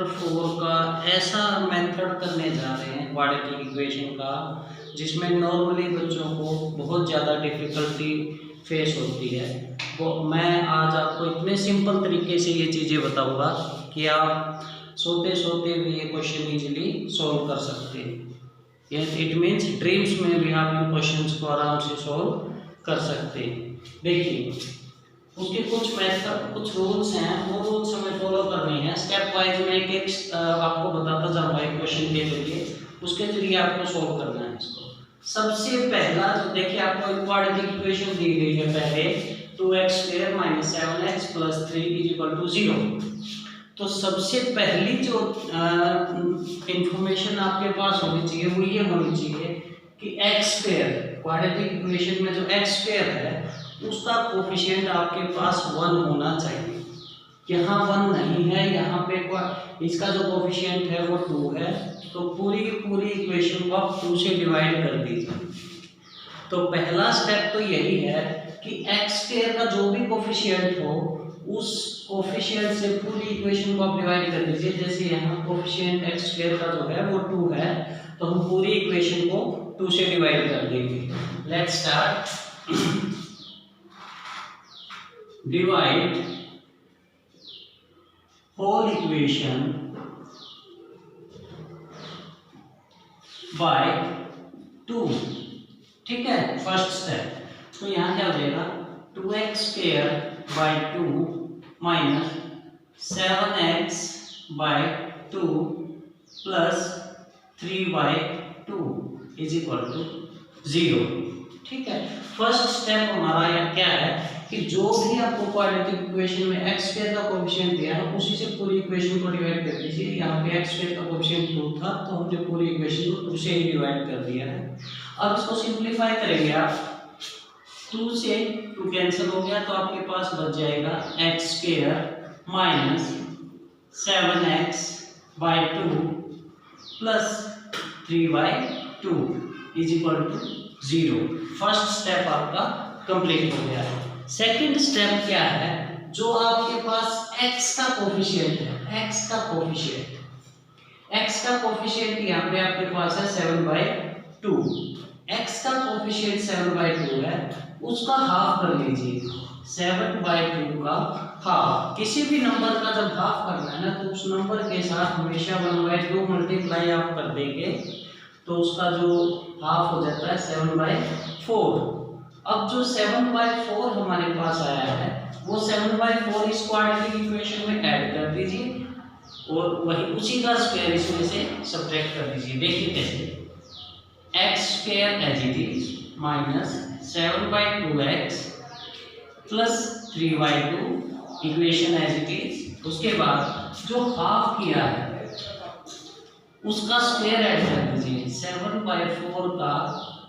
Chapter 4 का ऐसा method करने जा रहे हैं क्वाड्रेटिक इक्वेशन का जिसमें नॉर्मली बच्चों को बहुत ज़्यादा डिफ़िकल्टी फेस होती है। वो मैं आज आपको इतने सिंपल तरीके से ये चीज़ें बताऊंगा कि आप सोते सोते भी ये क्वेश्चन इजीली सॉल्व कर सकते हैं। इट मीन्स ड्रीम्स में भी आप इन क्वेश्चंस को आराम से सॉल्व कर सकते हैं। देखिए उसके कुछ मेथड कुछ रूल्स हैं, वो रूल्स हमें फॉलो करने हैं। स्टेप वाइज में एक आपको बताता जाऊंगा एक क्वेश्चन के जरिए, उसके जरिए आपको सॉल्व करना है इसको। सबसे पहला जो देखिए आपको क्वाड्रेटिक इक्वेशन दी गई है पहले 2x² - 7x + 3 = 0। तो सबसे पहली जो इंफॉर्मेशन आपके पास होनी चाहिए वो ये होनी चाहिए कि x² क्वाड्रेटिक इक्वेशन में जो x² है उसका कोफिशिएंट आपके पास 1 होना चाहिए। यहाँ 1 नहीं है, यहाँ पे इसका जो कोफिशिएंट है वो 2 है, तो पूरी की पूरी इक्वेशन को आप 2 से डिवाइड कर दीजिए। तो पहला स्टेप तो यही है कि x² का जो भी कोफिशिएंट हो उस कोफिशिएंट से पूरी इक्वेशन को आप डिवाइड कर दीजिए। जैसे यहाँ कोफिशिएंट x² का जो है वो 2 है, तो हम पूरी इक्वेशन को 2 से डिवाइड कर देंगे। Let's start. Divide whole equation by 2। ठीक है, फर्स्ट स्टेप। तो यहाँ क्या हो जाएगा 2x² / 2 - 7x / 2 + 3/2 = 0। ठीक है, फर्स्ट स्टेप हमारा यहाँ क्या है कि जो भी आपको क्वाड्रेटिक इक्वेशन में x² का कोफिशिएंट दिया है उसी से पूरी इक्वेशन को डिवाइड कर दीजिए। यहाँ पे x² का कोफिशिएंट 2 था, तो हमने पूरी इक्वेशन को 2 से ही डिवाइड कर दिया है। अब इसको सिंपलीफाई करेंगे आप, 2 से 2 कैंसिल हो गया, तो आपके पास बच जाएगा x² - 7x / 2 + 3/2 = 0। फर्स्ट स्टेप आपका कंप्लीट हो गया है। सेकंड स्टेप क्या है, जो आपके पास x का कोफिशिएंट है, x का कोफिशिएंट यहाँ पे आपके पास है 7/2। x का कोफिशिएंट 7/2 है, उसका हाफ कर लीजिए। 7/2 का हाफ, किसी भी नंबर का जब हाफ करना है ना तो उस नंबर के साथ हमेशा 1/2 मल्टीप्लाई आप कर देंगे, तो उसका जो हाफ हो जाता है 7/4। अब जो 7/4 हमारे पास आया है वो 7/4 इस क्वाड्रेटिक इक्वेशन में ऐड कर दीजिए और वही उसी का स्क्वायर इसमें से सब्ट्रैक्ट कर दीजिए। देखिए कैसे, x² as it is - 7/2x + 3/2 equation as it is. उसके बाद जो हाफ किया है उसका स्क्वायर ऐड कर दीजिए। 7/4 का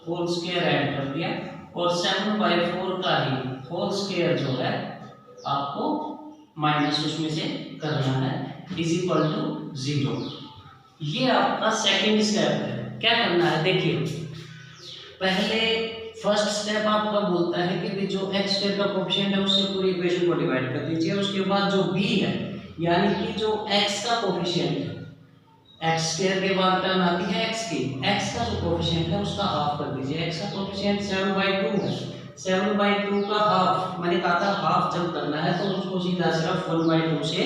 होल स्क्वायर ऐड कर दिया और 7/4 का ही होल स्क्वायर जो है आपको माइनस उसमें से करना है = 0। ये आपका सेकंड स्टेप है। क्या करना है देखिए, पहले फर्स्ट स्टेप आपका बोलता है कि जो x² का कोफिशिएंट है उससे पूरी इक्वेशन को डिवाइड कर दीजिए। उसके बाद जो b है यानी कि जो x का कोफिशिएंट है, x² के बाद टर्म आती है x की, x का जो कोफिशिएंट है उसका हाफ कर दीजिए। x का कोफिशिएंट 7/2 है, 7/2 का हाफ, मैंने कहा था हाफ जब करना है तो उसको सीधा सिर्फ 1/2 से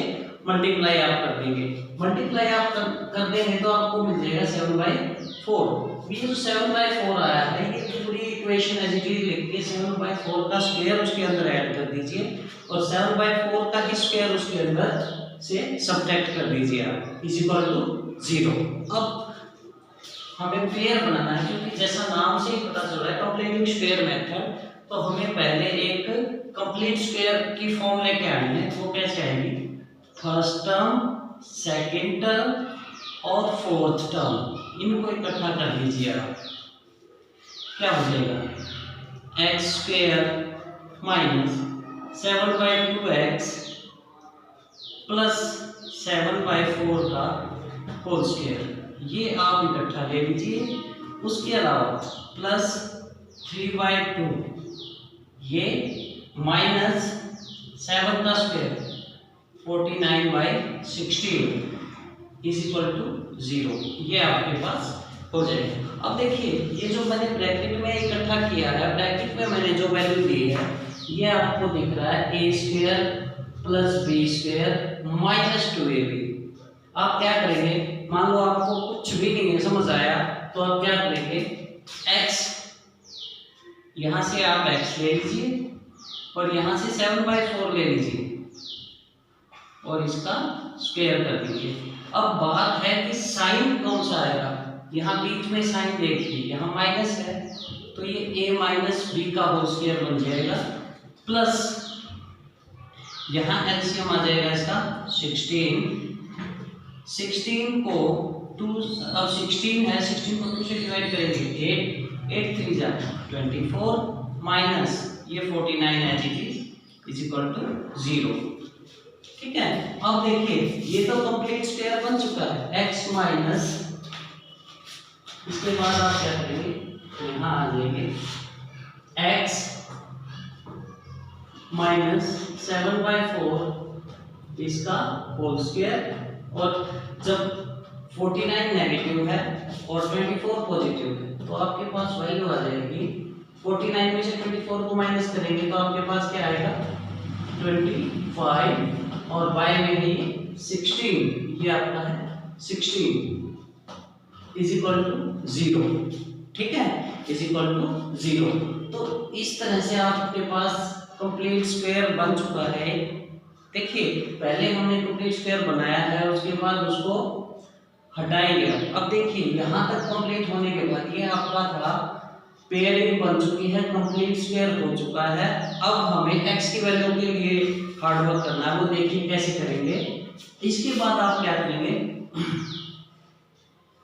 मल्टीप्लाई आप कर देंगे। मल्टीप्लाई आप कर देंगे तो आपको मिल जाएगा 7/4। ये जो 7/4 आया है ये पूरी इक्वेशन एज इट इज लिख के 7/4 का स्क्वायर उसके अंदर ऐड कर दीजिए और 7/4 का ही स्क्वायर उसके अंदर से सब्ट्रैक्ट कर दीजिए आप = 0। अब हमें पेयर बनाना है, क्योंकि जैसा नाम से ही पता चल रहा है कंप्लीटिंग स्क्वायर मेथड, तो हमें पहले एक कंप्लीट स्क्वायर की फॉर्म लेके आनी है। वो कैसे आएगी, फर्स्ट टर्म, सेकंड टर्म और फोर्थ टर्म, इनको इकट्ठा कर लीजिए आप। क्या हो जाएगा x² - 7/2x + 7/4 का होल स्क्वायर, ये आप इकट्ठा ले लीजिए। उसके अलावा प्लस 3/2, ये -7 का स्क्वायर 49/16 इज इक्वल टू 0, ये आपके पास हो जाएगा। अब देखिए ये जो मैंने ब्रैकेट में इकट्ठा किया है, ब्रैकेट में मैंने जो वैल्यू दी है ये आपको दिख रहा है a square plus b square minus 2ab। आप क्या करेंगे, मान लो आपको कुछ भी नहीं है समझ आया तो आप क्या करेंगे, x यहाँ से आप x ले लीजिए और यहाँ से 7/4 ले लीजिए और इसका स्क्वायर कर दीजिए। अब बात है कि साइन कौन सा आएगा, यहाँ बीच में साइन देखिए, यहाँ माइनस है तो ये a माइनस बी का होल स्क्वायर बन जाएगा, प्लस यहाँ एलसीएम आ जाएगा इसका 16 को 2, अब 16 है, 16 को 2 से डिवाइड करेंगे 8 3 जा 24 माइनस ये 49 as it is equal to 0। ठीक है, अब देखिए ये तो कंप्लीट स्क्वायर बन चुका है, x माइनस, इसके बाद आप क्या करेंगे, यहाँ आ जाएंगे x माइनस 7/4 इसका होल स्क्वायर, और जब 49 नेगेटिव है और 24 पॉजिटिव है तो आपके पास वैल्यू आ जाएगी 49 में से 24 को माइनस करेंगे तो आपके पास क्या आएगा 25, और बाय में ही 16, ये आपका है 16 इज इक्वल टू 0। ठीक है, इज इक्वल टू 0। तो इस तरह से आपके पास कंप्लीट स्क्वायर बन चुका है। देखिए पहले हमने कंप्लीट स्क्वायर बनाया है, उसके बाद उसको हटाएंगे। अब देखिए यहाँ तक कंप्लीट होने के बाद ये आपका था पेयरिंग बन चुकी है, कंप्लीट स्क्वायर हो चुका है। अब हमें x की वैल्यू के लिए हार्ड वर्क करना है, वो देखिए कैसे करेंगे। इसके बाद आप क्या करेंगे,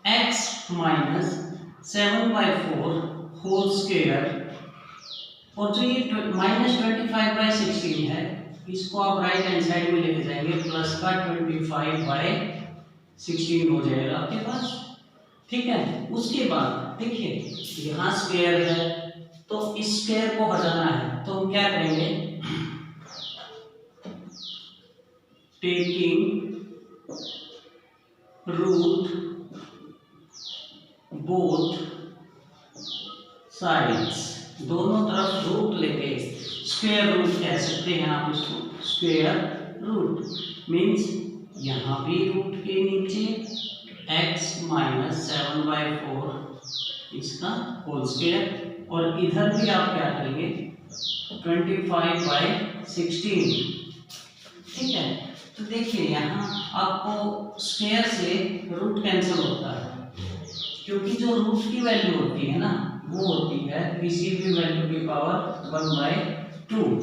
x माइनस 7/4 होल स्क्वायर, और जो ये माइनस 25/16 है इसको आप राइट हैंड साइड में लेके जाएंगे, प्लस का 25/16 हो जाएगा आपके पास। ठीक है, उसके बाद देखिए यहाँ स्क्वायर है तो इस स्क्वायर को हटाना है तो हम क्या करेंगे, टेकिंग रूट बोथ साइड्स, दोनों तरफ रूट लेके स्क्वायर रूट कह सकते हैं आप इसको, स्क्वायर रूट मीन्स यहाँ भी रूट के नीचे x माइनस 7/4 इसका होल स्क्वायर, और इधर भी आप क्या करेंगे 25/16। ठीक है, तो देखिए यहाँ आपको स्क्वायर से रूट कैंसिल होता है, क्योंकि जो रूट की वैल्यू होती है ना वो होती है किसी भी वैल्यू की पावर 1/2।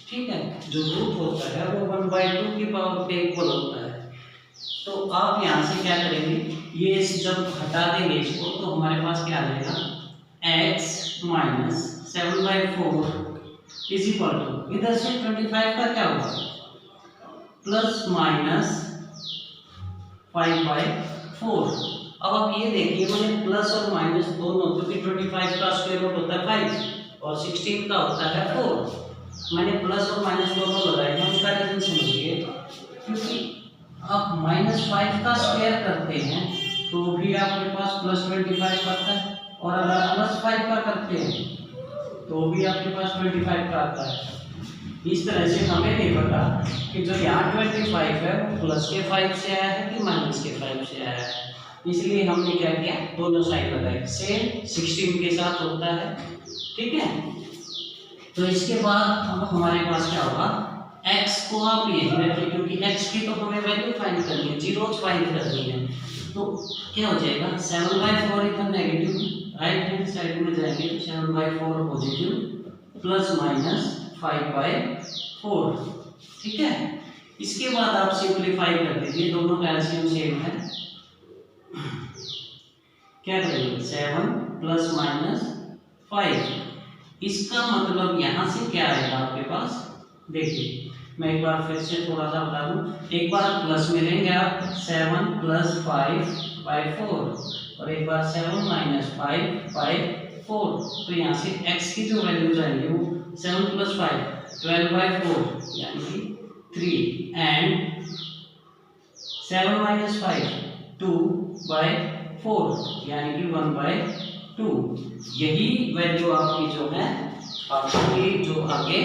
ठीक है, जो रूट होता है वो 1/2 की पावर के इक्वल होता है। तो आप यहाँ से क्या करेंगे, ये जब हटा देंगे इसको तो हमारे पास क्या आ जाएगा, x minus 7/4 is equal to, इधर से 25 का क्या होगा, प्लस माइनस 5/4। अब आप ये देखिए मैंने प्लस और माइनस दोनों, क्योंकि 25 का स्क्वायर रूट होता है 5 और 16 का होता है 4, मैंने प्लस और माइनस दोनों लगाए हैं। उसका रीजन समझिए, क्योंकि आप -5 का स्क्वायर करते हैं तो भी आपके पास प्लस 25 आता है, और अगर प्लस 5 का करते हैं तो भी आपके पास 25 का आता है। इस तरह से हमें नहीं पता कि जो यहाँ 25 है वो प्लस के 5 से आया है कि माइनस के 5 से आया है, इसलिए हमने क्या किया दोनों साइड लगाए, सेम 16 के साथ होता है। ठीक है, तो इसके बाद अब हमारे पास क्या होगा, x को आप यही रखिए क्योंकि x की तो हमें वैल्यू फाइंड करनी है, जीरोज फाइंड करनी है। तो क्या हो जाएगा 7/4 इधर नेगेटिव, राइट हैंड साइड में जाएंगे तो 7/4 पॉजिटिव प्लस माइनस 5/4। ठीक है, इसके बाद आप सिंप्लीफाई कर दीजिए, दोनों का एलसीएम सेम है। क्या करेंगे 7 प्लस माइनस 5, इसका मतलब यहाँ से क्या आएगा आपके पास, देखिए मैं एक बार फिर से थोड़ा सा बता दूं, एक बार प्लस में लेंगे आप 7 प्लस 5/4 और एक बार 7 माइनस 5/4, तो यहाँ से x की जो वैल्यू आएंगी वो 7 प्लस 5 12/4 यानी कि 3 एंड 7 माइनस 5 2/4 यानी कि 1/2। यही वैल्यू आपकी जो है आपकी जो आगे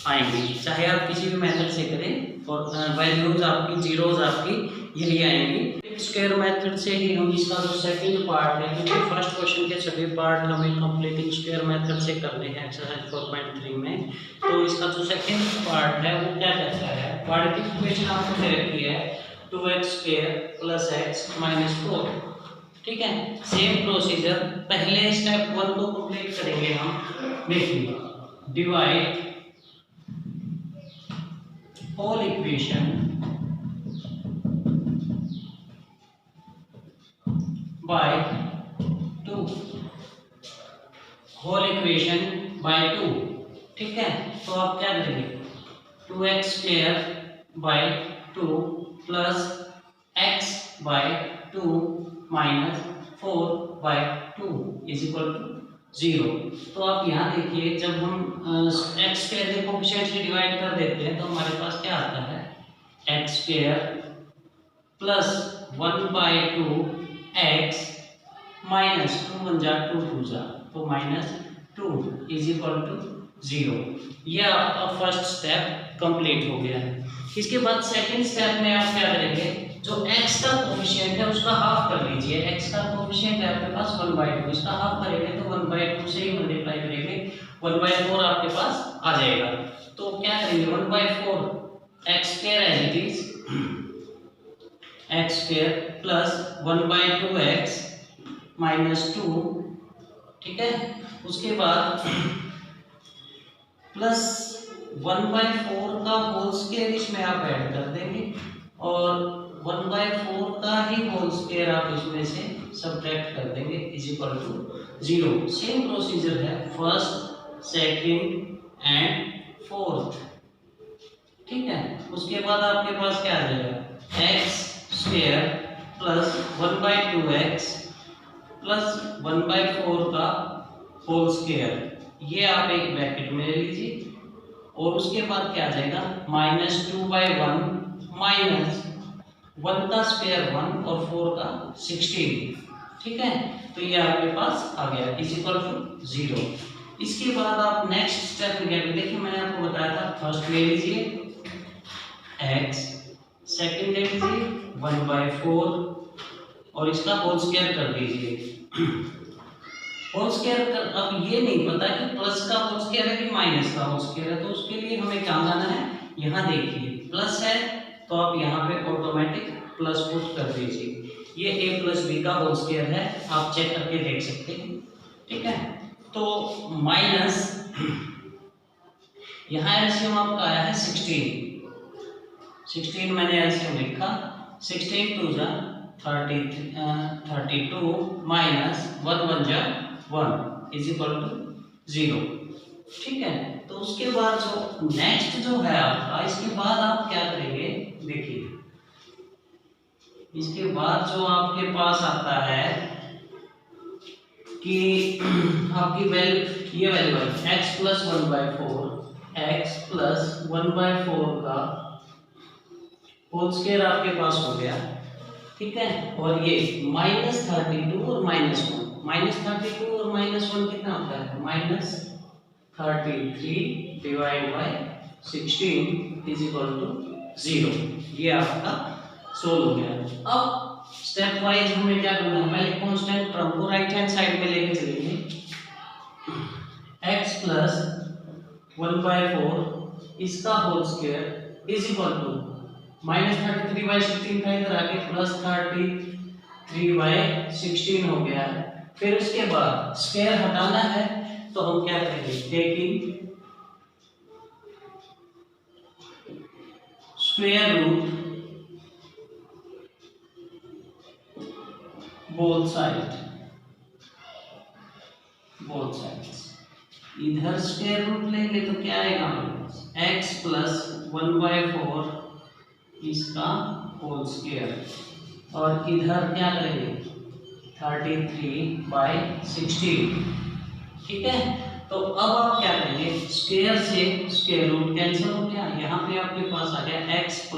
आएंगी, चाहे आप किसी भी मेथड से करें और वैल्यूज आपकी जीरोज आपकी यही आएंगी। स्क्वायर मेथड से ही हम इसका जो सेकंड पार्ट है, क्योंकि फर्स्ट क्वेश्चन के सभी पार्ट हमें कंप्लीटिंग स्क्वायर मेथड से करने हैं एक्सरसाइज 4.3 में। तो इसका जो सेकंड पार्ट है वो क्या कहता है, क्वाड्रेटिक इक्वेशन आपको दे रखी है 2x² + x - 4। ठीक है, सेम प्रोसीजर, पहले स्टेप 1 को कंप्लीट करेंगे हम। देखिए, divide whole equation by 2, whole equation by 2। ठीक है, तो आप क्या करेंगे, 2x² / 2 + x/2 - 4/2 = 0। तो आप यहाँ देखिए, जब हम x के कोएफिशिएंट से डिवाइड कर देते हैं तो हमारे पास क्या आता है, x² + 1/2 x - 2 1 जा 2 2 जा, तो -2 = 0। यह आपका फर्स्ट स्टेप कंप्लीट हो गया है। इसके बाद सेकंड स्टेप में आप क्या करेंगे, जो x का कोएफिशिएंट है उसका हाफ कर लीजिए। x का कोएफिशिएंट है आपके पास 1/2, इसका हाफ करेंगे तो 1/2 से ही मल्टीप्लाई करेंगे, 1/4 आपके पास आ जाएगा। तो क्या करेंगे, 1/4 x² as it is, x² + 1/2x - 2। ठीक है, उसके बाद प्लस 1/4 का होल स्क्वायर इसमें आप ऐड कर देंगे और 1/4 का ही होल स्क्वायर आप इसमें से सब्ट्रैक्ट कर देंगे = 0। सेम प्रोसीजर है फर्स्ट, सेकंड एंड फोर्थ। ठीक है, उसके बाद आपके पास क्या आ जाएगा, x² + 1/2x + 1/4 का होल स्क्वायर, ये आप एक ब्रैकेट में ले लीजिए। और उसके बाद क्या आ जाएगा, -2/1 - 1 का स्क्वायर 1 और 4 का 16। ठीक है, तो ये आपके पास आ गया = 0। इसके बाद आप नेक्स्ट स्टेप में क्या करेंगे, देखिए मैंने आपको बताया था, फर्स्ट ले लीजिए x, सेकंड ले लीजिए 1/4 और इसका होल स्क्वायर कर दीजिए। होल स्क्वायर कर, अब ये नहीं पता कि प्लस का होल स्क्वायर है कि माइनस का होल स्क्वायर है, तो उसके लिए हमें क्या जाना है, यहाँ देखिए प्लस है तो आप यहाँ पे ऑटोमेटिक प्लस पुट कर दीजिए। ये a + b का होल स्क्वायर है, आप चेक करके देख सकते हैं। ठीक है, तो माइनस, यहाँ एलसीएम आपका आया है 16 मैंने एलसीएम लिखा, 16 2 जा 32 - 1 1 जा 1 = 0। ठीक है, तो उसके बाद जो नेक्स्ट जो है आपका, इसके बाद आप क्या करेंगे, देखिए इसके बाद जो आपके पास आता है कि आपकी वैल्यू, ये वैल्यू है x + 1/4, x + 1/4 का होल स्क्वायर आपके पास हो गया। ठीक है, और ये -32 और -1, -32 और -1 कितना होता है, -33 / 16 = 0। ये आपका सोल्व हो गया। अब स्टेप वाइज हमें क्या करना है, पहले कांस्टेंट टर्म को राइट हैंड साइड में लेके चलेंगे, x + 1/4 इसका होल स्क्वायर -33/16 था, इधर आके +33/16 हो गया है। फिर उसके बाद स्क्वायर हटाना है तो हम क्या करेंगे, taking square root both sides, इधर स्क्वायर रूट लेंगे तो क्या आएगा, x + 1/4 इसका होल स्क्वायर, और इधर क्या करेंगे 33/16। ठीक है, तो अब आप क्या करेंगे, स्क्वायर से स्क्वायर रूट कैंसिल हो गया, यहाँ पे आपके पास आ गया x +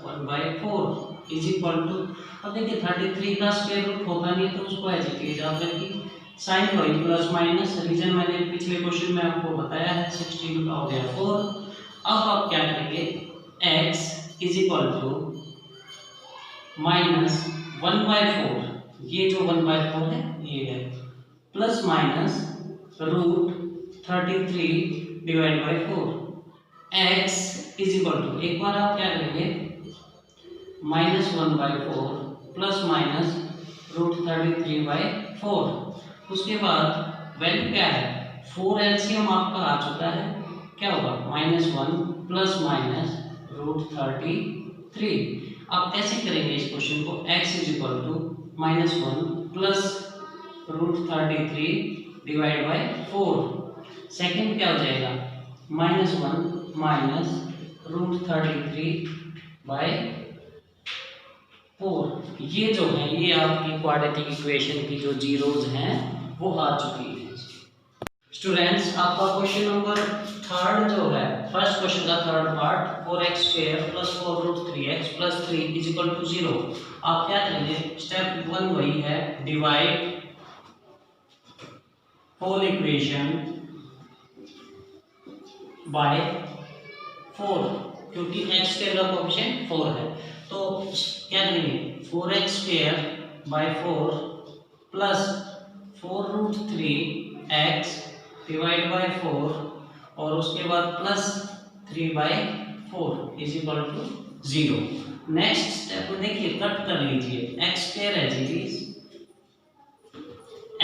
1/4 इज इक्वल टू, अब देखिए 33 का स्क्वायर रूट होता नहीं तो उसको एज इट इज आप रखिए, साइन वही प्लस माइनस, रीजन मैंने पिछले क्वेश्चन में आपको बताया है 16 का हो गया 4। अब आप क्या करेंगे, x is equal to minus 1/4, ये जो 1/4 है ये है, plus minus root 33 divide by 4, x is equal to, एक बार आप क्या करेंगे माइनस 1/4 प्लस माइनस रूट 33/4, उसके बाद वैल्यू क्या है 4, एलसीएम आपका आ चुका है, क्या होगा -1 प्लस माइनस रूट 33। आप कैसे करेंगे इस क्वेश्चन को, x is equal to -1 plus root 33 divide by 4, second क्या हो जाएगा -1 माइनस रूट 33/4, ये जो है ये आपकी क्वाड्रेटिक इक्वेशन की जो जीरोज हैं वो आ चुकी है। स्टूडेंट्स आपका क्वेश्चन नंबर थर्ड जो है, फर्स्ट क्वेश्चन का third part 4x² plus 4 root 3x plus 3 is equal to 0, आप क्या करेंगे स्टेप 1 वही है, डिवाइड होल इक्वेशन बाय 4, क्योंकि x² का कोएफिशिएंट 4 है तो क्या करेंगे 4x² by 4 plus 4 root 3x divide by 4 और उसके बाद plus 3/4 is equal to 0। Next step में देखिए कट कर लीजिए, x² as it is,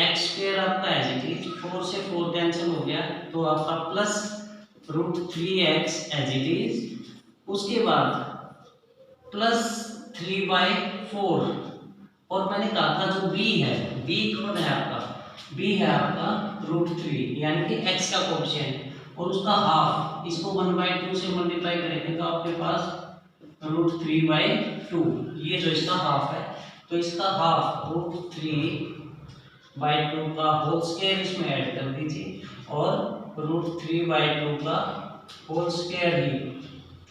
x² आपका एज इट इज, 4 से 4 कैंसिल हो गया तो आपका plus root 3x as it is, उसके बाद प्लस 3/4 और मैंने कहा था जो b है, b कौन है आपका, b है आपका रूट 3 यानी कि x का कोएफिशिएंट और उसका हाफ, इसको 1/2 से मल्टीप्लाई करेंगे तो आपके पास रूट 3/2, ये जो इसका हाफ है तो इसका हाफ रूट 3/2 का होल स्क्वायर इसमें ऐड कर दीजिए और रूट 3/2 का होल स्क्वायर ही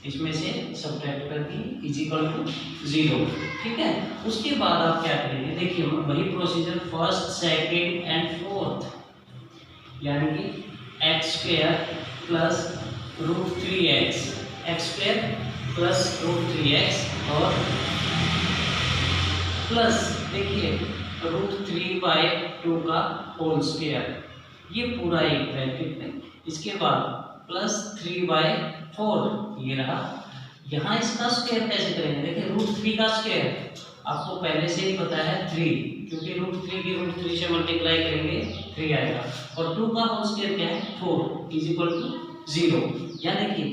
इसमें से सब्ट्रैक्ट कर दी इज इक्वल टू 0, ठीक है। उसके बाद आप क्या करेंगे, देखिए वही procedure first second and fourth, यानी कि x² plus root 3x, x² plus root 3x और प्लस देखिए रूट 3/2 का होल स्क्वायर, ये पूरा एक ब्रैकेट में, इसके बाद प्लस 3/4 ये रहा, यहाँ इसका स्क्वायर कैसे करेंगे, देखिए रूट 3 का स्क्वायर आपको पहले से ही पता है 3, क्योंकि रूट 3 की रूट 3 से मल्टीप्लाई करेंगे 3 आएगा और 2 का होल स्क्वायर क्या है 4 इज इक्वल टू 0, या देखिए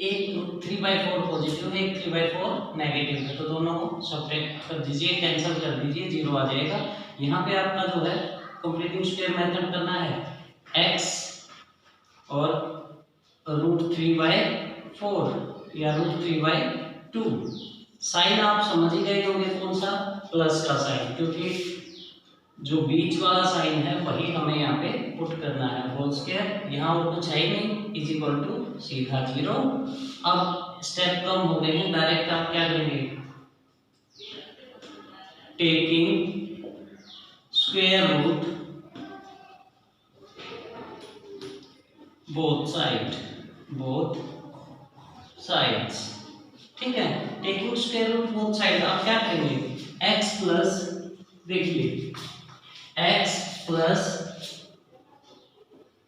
एक 3/4 पॉजिटिव है, एक 3/4 नेगेटिव है, तो दोनों को सब्ट्रैक्ट कर दीजिए, कैंसिल कर दीजिए, 0 आ जाएगा। यहाँ पे आपका जो है कंप्लीटिंग स्क्वायर मेथड करना है x और रूट 3/4 या रूट 3/2, साइन आप समझ ही गए होंगे कौन सा, प्लस का साइन, क्योंकि जो बीच वाला साइन है वही हमें यहाँ पे पुट करना है, होल स्क्वायर, यहाँ और कुछ है ही नहीं, इज इक्वल टू सीधा 0। अब स्टेप कम हो गए हैं, डायरेक्ट आप क्या करेंगे, taking square root both sides, ठीक है, taking square root both side, आप क्या करेंगे x प्लस, देखिए x प्लस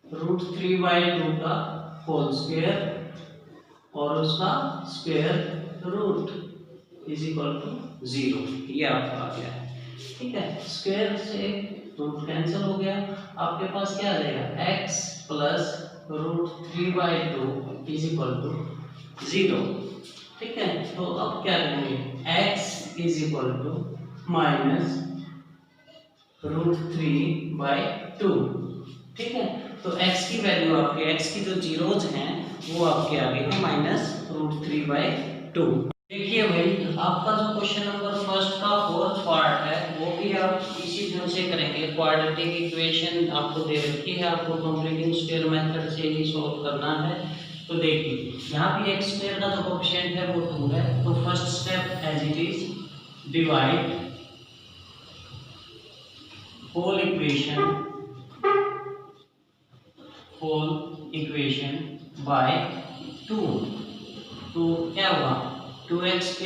रूट 3/2 का होल स्क्वायर और उसका square root is equal to 0, ये आपका आ गया है, ठीक है। स्क्वायर से रूट कैंसिल हो गया, आपके पास क्या आ जाएगा x plus root 3/2 is equal to 0, ठीक है। तो अब क्या करेंगे x is equal to minus root 3/2, ठीक है। तो x की वैल्यू आपके, x की जो जीरोज हैं वो आपके आ गए हैं माइनस रूट 3/2। देखिए भाई आपका जो क्वेश्चन नंबर फर्स्ट का फोर्थ पार्ट है वो भी आप इसी ढंग से करेंगे, क्वाड्रेटिक इक्वेशन आपको दे रखी है, आपको कंप्लीटिंग स्क्वायर मेथड से ही सॉल्व करना है। तो देखिए यहाँ पे x² का जो कोएफिशिएंट है वो 2 है, तो first step as it is divide whole equation by 2। तो क्या हुआ, 2x²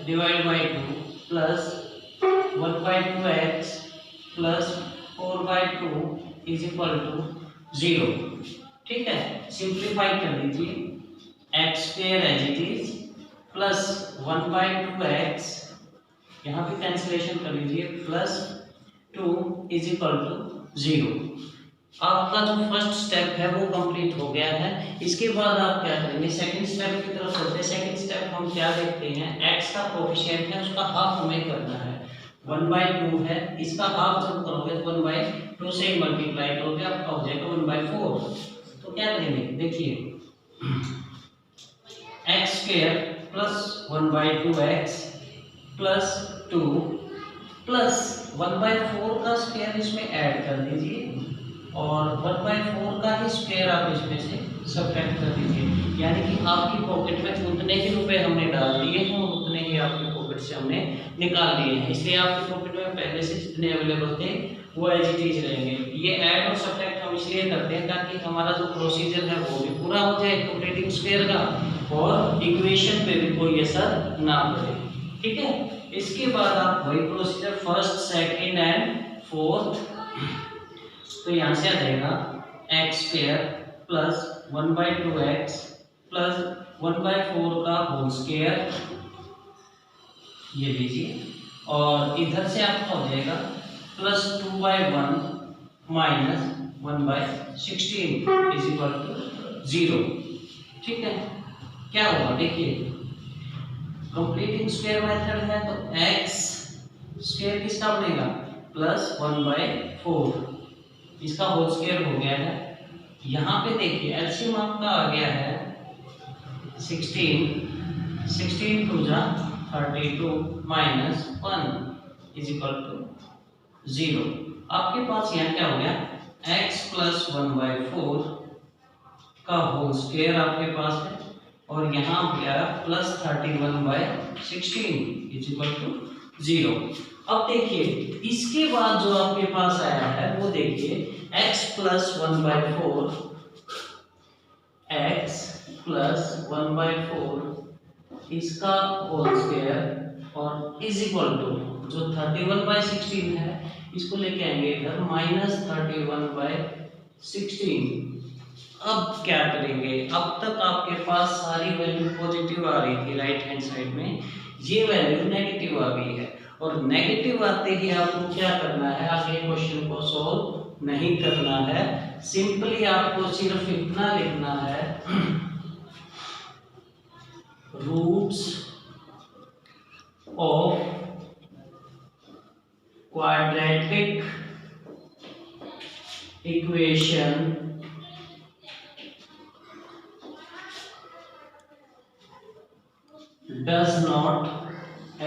divide by 2 plus 1/2x plus 4/2 is equal to 0। ठीक है, सिंप्लीफाई कर लीजिए, x² as it is plus 1/2x, यहाँ पे कैंसिलेशन कर लीजिए, प्लस 2 इज इक्वल टू 0। आपका जो फर्स्ट स्टेप है वो कंप्लीट हो गया है। इसके बाद आप क्या करेंगे, सेकंड स्टेप की तरफ चलते हैं। सेकंड स्टेप हम क्या देखते हैं, x का कोएफिशिएंट है उसका हाफ हमें करना है, 1/2 है, इसका हाफ जब करोगे तो 1/2 से मल्टीप्लाई करोगे, आपका हो जाएगा 1/4। तो क्या करेंगे, देखिए x² plus 1/2x plus 2 plus 1/4 का स्क्वायर इसमें ऐड कर दीजिए और 1/4 का ही स्क्वायर आप इसमें से सब्ट्रैक्ट कर दीजिए। यानी कि आपकी पॉकेट में उतने ही रुपए हमने डाल दिए हैं और उतने ही आपकी पॉकेट से हमने निकाल दिए हैं, इसलिए आपकी पॉकेट में पहले से जितने अवेलेबल थे वो एज इट इज रहेंगे। ये ऐड और सब्ट्रैक्ट हम इसलिए करते हैं ताकि हमारा जो प्रोसीजर है वो भी पूरा हो जाए कंप्लीटिंग स्क्वायर का और इक्वेशन पे भी कोई असर ना पड़े। ठीक है, इसके बाद आप वही procedure first, second and fourth, तो यहाँ से आ जाएगा x² प्लस 1/2x प्लस 1/4 का होल स्क्वायर, ये लीजिए, और इधर से आपका हो जाएगा plus 2/1 minus 1/16 is equal to 0। ठीक है, क्या होगा, देखिए कंप्लीटिंग स्क्वायर मेथड है तो x² किसका बनेगा, प्लस 1/4, इसका होल स्क्वायर हो गया है। यहाँ पे देखिए एलसीएम आपका आ गया है 16 टू जा 32 माइनस 1 इज इक्वल टू 0। आपके पास यहाँ क्या हो गया, x प्लस 1/4 का होल स्क्वायर आपके पास है और यहाँ गया प्लस 31/16 इज इक्वल टू 0। अब देखिए इसके बाद जो आपके पास आया है वो देखिए x प्लस 1/4 इसका होल स्क्वायर और इज इक्वल टू जो 31/16 है इसको लेके आएंगे इधर माइनस 31/16। अब क्या करेंगे, अब तक आपके पास सारी वैल्यू पॉजिटिव आ रही थी राइट हैंड साइड में, ये वैल्यू नेगेटिव आ गई है और नेगेटिव आते ही आपको क्या करना है, आगे क्वेश्चन को सॉल्व नहीं करना है, सिंपली आपको सिर्फ इतना लिखना है, roots of quadratic equation does not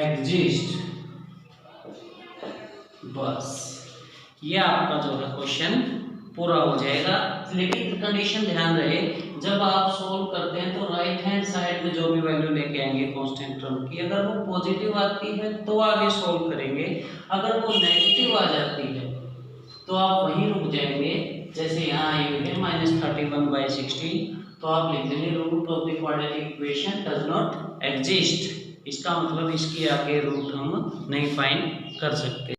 exist। बस ये आपका जो है क्वेश्चन पूरा हो जाएगा। लेकिन कंडीशन ध्यान रहे, जब आप सोल्व करते हैं तो राइट हैंड साइड में जो भी वैल्यू लेके आएंगे कांस्टेंट टर्म की, अगर वो पॉजिटिव आती है तो आगे सोल्व करेंगे, अगर वो नेगेटिव आ जाती है तो आप वहीं रुक जाएंगे। जैसे यहाँ आई हुई है माइनस 31/16, तो आप लिख देंगे root of the quadratic equation does not exist. इसका मतलब इसके आगे रूट हम नहीं फाइंड कर सकते।